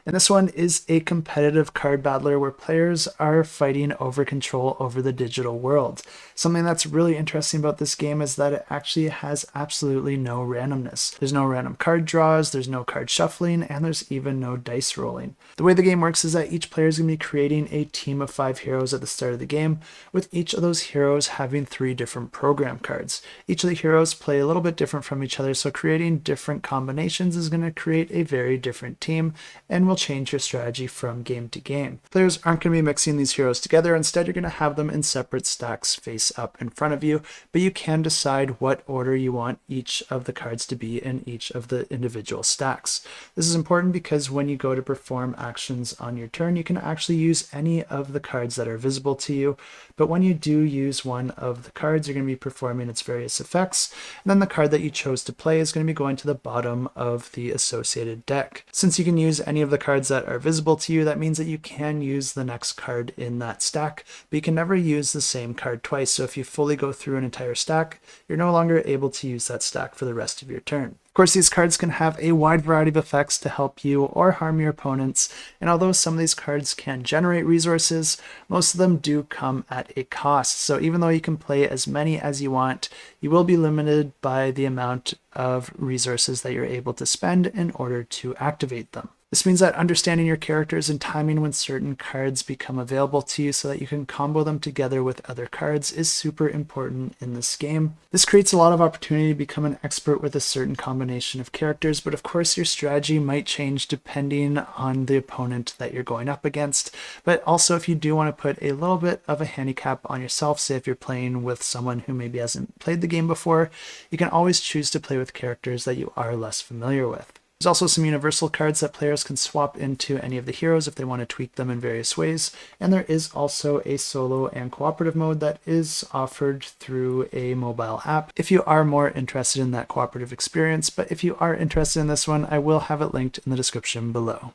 And this one is a competitive card battler where players are fighting over control over the digital world. Something that's really interesting about this game is that it actually has absolutely no randomness. There's no random card draws, there's no card shuffling, and there's even no dice rolling. The way the game works is that each player is going to be creating a team of 5 heroes at the start of the game, with each of those heroes having 3 different program cards. Each of the heroes play a little bit different from each other, so creating different combinations is going to create a very different team and will change your strategy from game to game. Players aren't going to be mixing these heroes together. Instead, you're going to have them in separate stacks face up in front of you, but you can decide what order you want each of the cards to be in each of the individual stacks. This is important because when you go to perform actions on your turn, you can actually use any of the cards that are visible to you, but when you do use one of the cards, you're going to be performing its various effects, and then the card that you chose to play is going to be going to the bottom of the associated deck. Since you can use any of the cards that are visible to you, that means that you can use the next card in that stack, but you can never use the same card twice. So if you fully go through an entire stack, you're no longer able to use that stack for the rest of your turn. Of course, these cards can have a wide variety of effects to help you or harm your opponents, and although some of these cards can generate resources, most of them do come at a cost. So even though you can play as many as you want, you will be limited by the amount of resources that you're able to spend in order to activate them. This means that understanding your characters and timing when certain cards become available to you so that you can combo them together with other cards is super important in this game. This creates a lot of opportunity to become an expert with a certain combination of characters, but of course your strategy might change depending on the opponent that you're going up against. But also if you do want to put a little bit of a handicap on yourself, say if you're playing with someone who maybe hasn't played the game before, you can always choose to play with characters that you are less familiar with. There's also some universal cards that players can swap into any of the heroes if they want to tweak them in various ways, and there is also a solo and cooperative mode that is offered through a mobile app if you are more interested in that cooperative experience. But if you are interested in this one, I will have it linked in the description below.